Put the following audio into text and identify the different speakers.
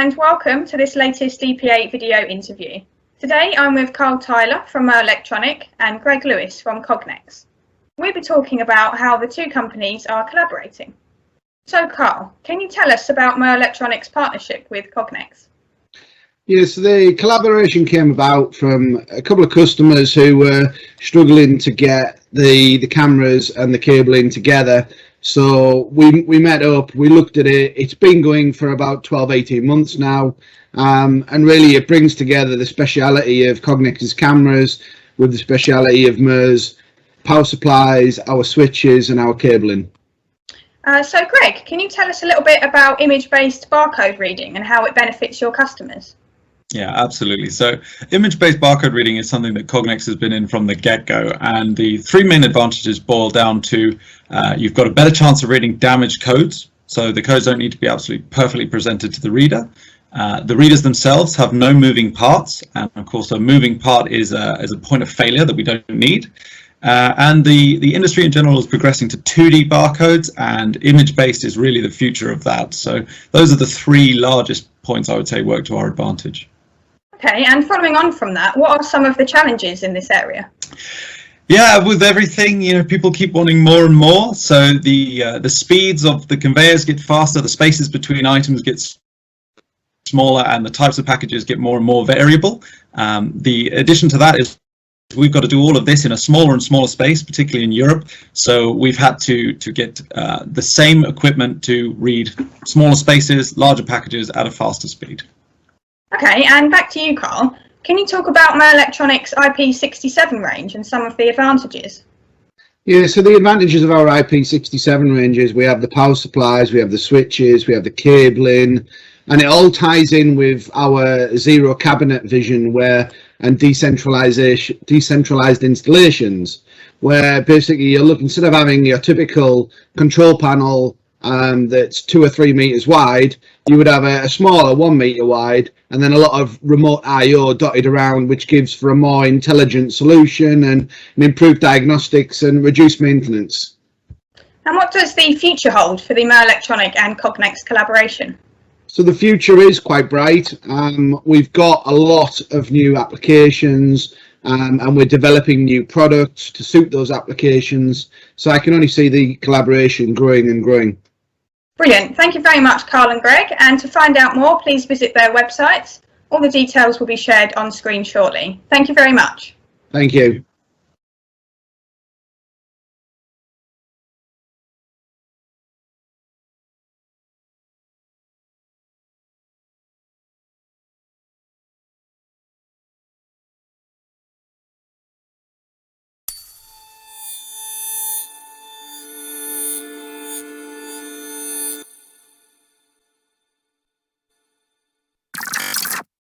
Speaker 1: and welcome to this latest DP8 video interview. Today I'm with Carl Tyler from Murrelektronik and Greg Lewis from Cognex. We'll be talking about how the two companies are collaborating. So Carl, can you tell us about Murrelektronik's partnership with Cognex?
Speaker 2: Yes, the collaboration came about from a couple of customers who were struggling to get the cameras and the cabling together. So we met up, we looked at it. It's been going for about 12-18 months now, and really it brings together the speciality of Cognex's cameras with the speciality of Mur's power supplies, our switches and our cabling.
Speaker 1: So Greg, can you tell us a little bit about image-based barcode reading and how it benefits your customers?
Speaker 3: Yeah, absolutely. So image-based barcode reading is something that Cognex has been in from the get-go, and the three main advantages boil down to you've got a better chance of reading damaged codes, so the codes don't need to be absolutely perfectly presented to the reader. The readers themselves have no moving parts, and of course a moving part is a point of failure that we don't need. And the industry in general is progressing to 2D barcodes, and image-based is really the future of that. So those are the three largest points I would say work to our advantage.
Speaker 1: Okay, and following on from that, what are some of the challenges in this area?
Speaker 3: Yeah, with everything, you know, people keep wanting more and more. So the speeds of the conveyors get faster, the spaces between items get smaller, and the types of packages get more and more variable. The addition to that is we've got to do all of this in a smaller and smaller space, particularly in Europe. So we've had to get the same equipment to read smaller spaces, larger packages at a faster speed.
Speaker 1: Okay, and back to you, Carl. Can you talk about Murrelektronik's IP67 range and some of the advantages?
Speaker 2: Yeah, so the advantages of our IP67 ranges, we have the power supplies, we have the switches, we have the cabling, and it all ties in with our zero cabinet vision and decentralized installations, where basically you're looking, instead of having your typical control panel that's 2 or 3 meters wide, you would have a smaller 1 meter wide, and then a lot of remote I/O dotted around, which gives for a more intelligent solution and improved diagnostics and reduced maintenance.
Speaker 1: And what does the future hold for the Murrelektronik and Cognex collaboration?
Speaker 2: So the future is quite bright. We've got a lot of new applications, and we're developing new products to suit those applications. So I can only see the collaboration growing and growing.
Speaker 1: Brilliant. Thank you very much, Carl and Greg. And to find out more, please visit their websites. All the details will be shared on screen shortly. Thank you very much.
Speaker 2: Thank you.